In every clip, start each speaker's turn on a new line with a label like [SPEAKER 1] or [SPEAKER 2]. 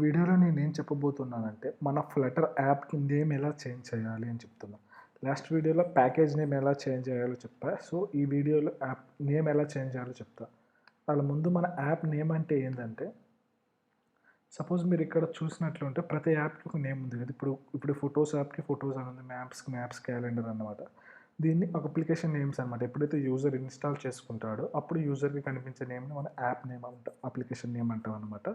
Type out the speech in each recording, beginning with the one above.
[SPEAKER 1] వీడియోలో నేనేం చెప్పబోతున్నానంటే, మన ఫ్లటర్ యాప్‌కి నేమ్ ఎలా చేంజ్ చేయాలి అని చెప్తున్నా. లాస్ట్ వీడియోలో ప్యాకేజ్ నేమ్ ఎలా చేంజ్ చేయాలో చెప్పా. సో, ఈ వీడియోలో యాప్ నేమ్ ఎలా చేంజ్ చేయాలో చెప్తా. వాళ్ళ ముందు మన యాప్ నేమ్ అంటే ఏందంటే, సపోజ్ మీరిక్కడ చూసినట్లుంటే ప్రతి యాప్‌కి ఒక నేమ్ ఉంది కదా! ఇప్పుడు ఫోటోస్ యాప్‌కి ఫోటోస్ అని ఉంది. మ్యాప్స్‌కి మ్యాప్స్ క్యాలెండర్ అన్నమాట. దీన్ని ఒక అప్లికేషన్ నేమ్స్ అన్నమాట. ఎప్పుడైతే యూజర్ ఇన్‌స్టాల్ చేసుకుంటాడో, అప్పుడు యూజర్‌కి కనిపించే నేమ్‌ని మనం యాప్ నేమ్ అప్లికేషన్ నేమ్ అంటామన్నమాట.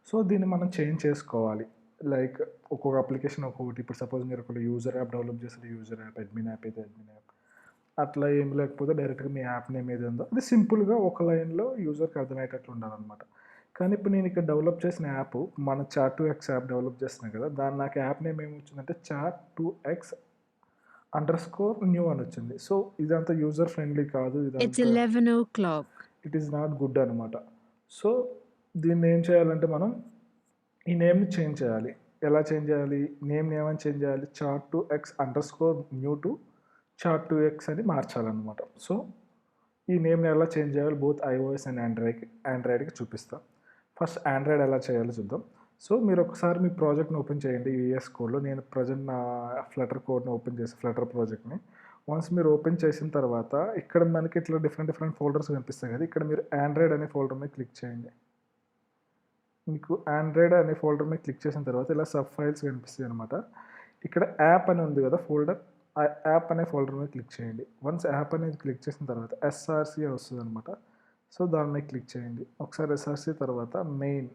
[SPEAKER 1] సో, దీన్ని మనం చేంజ్ చేసుకోవాలి. లైక్ ఒక్కొక్క అప్లికేషన్ ఒక్కొక్కటి. ఇప్పుడు సపోజ్ మీరు ఒక యూజర్ యాప్ డెవలప్ చేస్తే యూజర్ యాప్, అడ్మిన్ యాప్ అయితే అడ్మిన్ యాప్. అట్లా ఏం లేకపోతే డైరెక్ట్‌గా మీ యాప్ నేమ్ ఏది ఉందో అది సింపుల్‌గా ఒక లైన్‌లో యూజర్‌కి అర్థమయ్యేటట్లు ఉండాలన్నమాట. కానీ ఇప్పుడు నేను ఇక్కడ డెవలప్ చేసిన యాప్ మన చాట్2ఎక్స్ యాప్ డెవలప్ చేస్తున్నా కదా! నాకు యాప్ నేమ్ ఏమొచ్చిందంటే చాట్2ఎక్స్ అండర్‌స్కోర్ న్యూ అని వచ్చింది. సో, ఇదంతా యూజర్ ఫ్రెండ్లీ కాదు.
[SPEAKER 2] It's
[SPEAKER 1] ఇదంతా
[SPEAKER 2] 11 o'clock.
[SPEAKER 1] It is not good అనమాట. సో, దీన్నేం చేయాలంటే మనం ఈ నేమ్‌ని చేంజ్ చేయాలి. ఎలా చేంజ్ చేయాలి? నేమ్‌ని ఏమని చేంజ్ చేయాలి? చాట్2ఎక్స్ అండర్‌స్కోర్ న్యూ టు చాట్2ఎక్స్ అని మార్చాలనమాట. సో, ఈ నేమ్‌ని ఎలా చేంజ్ చేయాలో బోత్ ఐఓఎస్ అండ్ ఆండ్రాయిడ్‌కి చూపిస్తా. ఫస్ట్ ఆండ్రాయిడ్ ఎలా చేయాలో చూద్దాం. సో, మీరొకసారి మీ ప్రాజెక్ట్‌ని ఓపెన్ చేయండి యూఎస్ కోడ్‌లో. నేను ప్రెజెంట్ నా ఫ్లటర్ కోడ్‌ని ఓపెన్ చేసి ఫ్లటర్ ప్రాజెక్ట్‌ని. వన్స్ మీరు ఓపెన్ చేసిన తర్వాత ఇక్కడ మనకి ఇట్లా డిఫరెంట్ ఫోల్డర్స్ కనిపిస్తాయి కదా! ఇక్కడ మీరు ఆండ్రాయిడ్ అనే ఫోల్డర్ మీద క్లిక్ చేయండి. మీకు ఆండ్రాయిడ్ అనే ఫోల్డర్ మీద క్లిక్ చేసిన తర్వాత ఇలా సబ్ ఫైల్స్ కనిపిస్తాయనమాట. ఇక్కడ యాప్ అని ఉంది కదా ఫోల్డర్, ఆ యాప్ అనే ఫోల్డర్ మీద క్లిక్ చేయండి. వన్స్ యాప్ అనేది క్లిక్ చేసిన తర్వాత ఎస్ఆర్‌సి అని వస్తదనమాట. సో, దాని మీద క్లిక్ చేయండి. ఒకసారి ఎస్ఆర్‌సి తర్వాత మెయిన్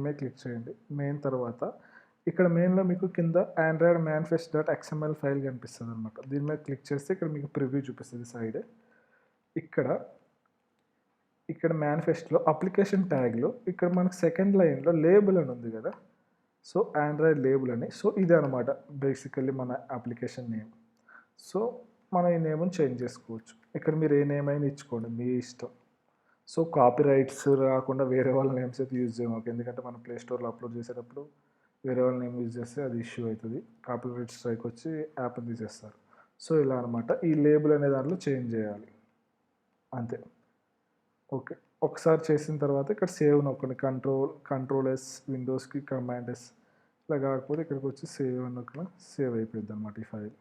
[SPEAKER 1] మీద క్లిక్ చేయండి. మెయిన్ తర్వాత ఇక్కడ మెయిన్‌లో మీకు కింద Android manifest dot XML file కనిపిస్తదనమాట. దీని మీద క్లిక్ చేస్తే ఇక్కడ మీకు ప్రివ్యూ చూపిస్తది సైడ్. ఇక్కడ ఇక్కడ మేనిఫెస్ట్‌లో అప్లికేషన్ ట్యాగ్‌లో ఇక్కడ మనకు సెకండ్ లైన్‌లో లేబుల్ అని ఉంది గదా! సో, ఆండ్రాయిడ్ లేబుల్ అని. సో, ఇదే అనమాట బేసికల్లీ మన అప్లికేషన్ నేమ్. సో, మనం ఈ నేమ్‌ని చేంజ్ చేసుకోవచ్చు. ఇక్కడ మీరు ఏ నేమ్ అయినా ఇచ్చుకోండి మీ ఇష్టం. సో, కాపీరైట్స్ రాకుండా వేరే వాళ్ళ నేమ్స్ అయితే యూజ్ చేయమాకు. ఎందుకంటే మనం ప్లే స్టోర్‌లో అప్‌లోడ్ చేసేటప్పుడు వేరే వాళ్ళ నేమ్ యూజ్ చేస్తే అది ఇష్యూ అయితది. కాపీరైట్ స్ట్రైక్ వచ్చి యాప్‌ని తీసేస్తారు. సో, ఇలా అనమాట. ఈ లేబుల్ అనే దాంట్లో చేంజ్ చేయాలి. అంతే. ఓకే. ఒకసారి చేసిన తర్వాత ఇక్కడ సేవ్ నొక్కండి. కంట్రోల్ ఎస్ విండోస్‌కి కమాండ్ ఎస్. ఇలా కాకపోతే ఇక్కడికొచ్చి సేవ్ అని నొక్కిన సేవ్ అయిపోయిద్దనమాట ఈ ఫైల్.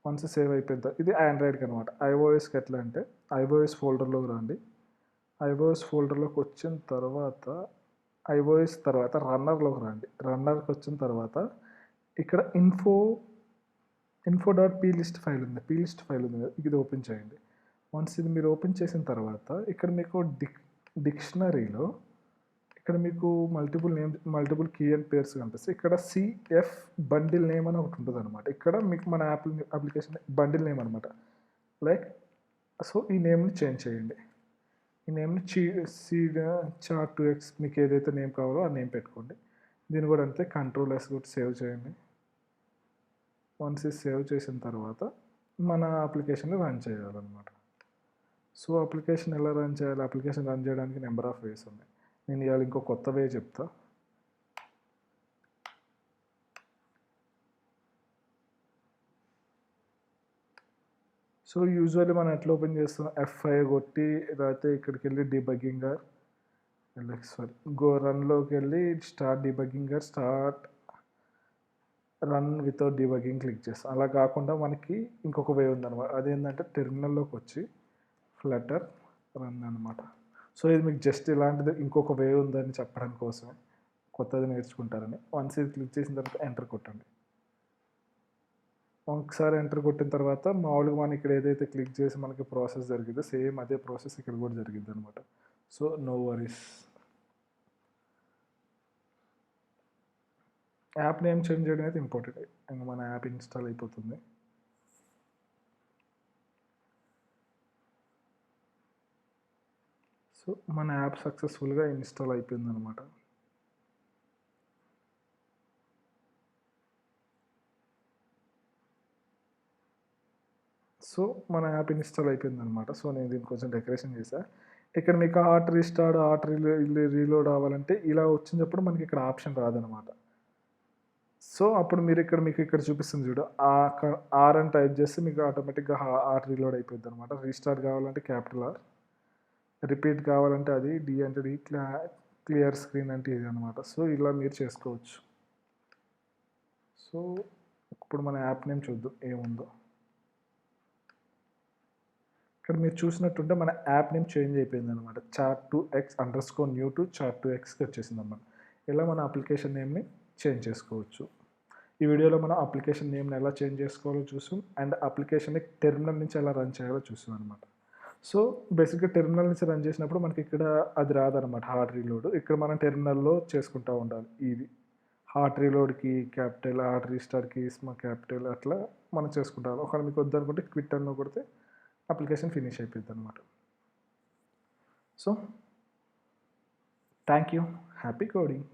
[SPEAKER 1] వన్స్ సేవ్ అయిపోయిన ఇది ఆండ్రాయిడ్‌కి అనమాట. ఐఓఎస్‌కి ఎట్లా అంటే ఐఓఎస్ ఫోల్డర్‌లోకి రండి. ఐఓఎస్ ఫోల్డర్‌లోకి వచ్చిన తర్వాత ఐఓఎస్ తర్వాత రన్నర్‌లోకి రండి. రన్నర్‌కి వచ్చిన తర్వాత ఇక్కడ ఇన్ఫో డాట్ పీలిస్ట్ ఫైల్ ఉంది. పీలిస్ట్ ఫైల్ ఉంది కదా! ఇది ఓపెన్ చేయండి. వన్స్ ఇది మీరు ఓపెన్ చేసిన తర్వాత ఇక్కడ మీకు డిక్షనరీలో ఇక్కడ మీకు మల్టిపుల్ కీ అండ్ పేర్స్ కనిపిస్తాయి. ఇక్కడ సిఎఫ్ బండిల్ నేమ్ అని ఒకటి ఉంటదనమాట. ఇక్కడ మీకు మన అప్లికేషన్ బండిల్ నేమ్ అనమాట. లైక్ సో, ఈ నేమ్‌ని చేంజ్ చేయండి. ఈ నేమ్‌ని చాట్2ఎక్స్ మీకు ఏదైతే నేమ్ కావాలో ఆ నేమ్ పెట్టుకోండి. దీన్ని కూడా అంతే కంట్రోల్ ఎస్ కొట్టి సేవ్ చేయండి. వన్స్ ఇది సేవ్ చేసిన తర్వాత మన అప్లికేషన్‌ని రన్ చేయాలనమాట. సో, అప్లికేషన్ ఎలా రన్ చేయాలి? అప్లికేషన్ రన్ చేయడానికి నంబర్ ఆఫ్ వేస్ ఉన్నాయి. నేను ఇవాళ ఇంకో కొత్త వే చెప్తా. సో, యూజువల్లీ మనం ఎట్లా ఓపెన్ చేస్తాం? F5 కొట్టి లేకపోతే ఇక్కడికెళ్ళి రన్‌లోకెళ్ళి start debugging run without debugging click చేస్తాం. అలా కాకుండా మనకి ఇంకొక వే ఉందనమాట. అదేంటంటే టెర్మినల్‌లోకి వచ్చి ఫ్లటర్ రన్ అనమాట. సో, ఇది మీకు జస్ట్ ఇలాంటిది ఇంకొక వే ఉందని చెప్పడం కోసమే. కొత్తది నేర్చుకుంటారని. వన్స్ ఇది క్లిక్ చేసిన తర్వాత ఎంటర్ కొట్టండి. ఒకసారి ఎంటర్ కొట్టిన తర్వాత మామూలుగా మనం ఇక్కడ ఏదైతే క్లిక్ చేసి మనకి ప్రాసెస్ జరిగిద్దో సేమ్ అదే ప్రాసెస్ ఇక్కడ కూడా జరిగిద్దనమాట. So, no worries. App name change చేయడం అయితే ఇంపార్టెంట్. ఇంక మన యాప్ ఇన్‌స్టాల్ అయిపోతుంది. సో, మన యాప్ సక్సెస్‌ఫుల్‌గా ఇన్‌స్టాల్ అయిపోయిందనమాట. సో, మన యాప్ ఇన్‌స్టాల్ అయిపోయిందనమాట. సో, నేను దీన్ని కొంచెం డెకరేషన్ చేశా. ఇక్కడ మీకు హార్ట్ రీలోడ్ అవ్వాలంటే ఇలా వచ్చినప్పుడు మనకి ఇక్కడ ఆప్షన్ రాదనమాట. సో, అప్పుడు మీకు ఇక్కడ చూపిస్తుంది చూడు. ఆర్ అని టైప్ చేస్తే మీకు ఆటోమేటిక్‌గా హార్ట్ రీలోడ్ అయిపోయిద్దనమాట. రీస్టార్ట్ కావాలంటే క్యాపిటల్ ఆర్. రిపీట్ కావాలంటే అది డి అంటే డి, క్లియర్ స్క్రీన్ అంటే ఇది అనమాట. సో ఇలా మీరు చేసుకోవచ్చు. సో ఇప్పుడు మన యాప్ నేమ్ చూద్దాం ఏముందో. ఇక్కడ మీరు చూసినట్టుంటే మన యాప్ నేమ్ చేంజ్ అయిపోయింది అనమాట. Chat2X_new to Chat2Xకి వచ్చేసింది అనమాట. ఇలా మన అప్లికేషన్ నేమ్ని చేంజ్ చేసుకోవచ్చు. ఈ వీడియోలో మనం అప్లికేషన్ నేమ్ని ఎలా చేంజ్ చేసుకోవాలో చూసాం అండ్ అప్లికేషన్ని టెర్మినల్ నుంచి ఎలా రన్ చేయాలో చూసాం అనమాట. సో బేసిక్గా టెర్మినల్ నుంచి రన్ చేసినప్పుడు మనకి ఇక్కడ అది రాదనమాట హార్డ్ రీలోడ్. ఇక్కడ మనం టెర్మినల్లో చేసుకుంటూ ఉండాలి. ఇది హార్డ్ రీలోడ్కి క్యాపిటల్, హార్డ్ రీస్టార్ట్కి క్యాపిటల్ అట్లా మనం చేసుకుంటాం. ఒకవేళ మీకు వద్దనుకుంటే క్విట్ అన్న కొడితే అప్లికేషన్ ఫినిష్ అయిపోద్ది అనమాట. So thank you. Happy coding.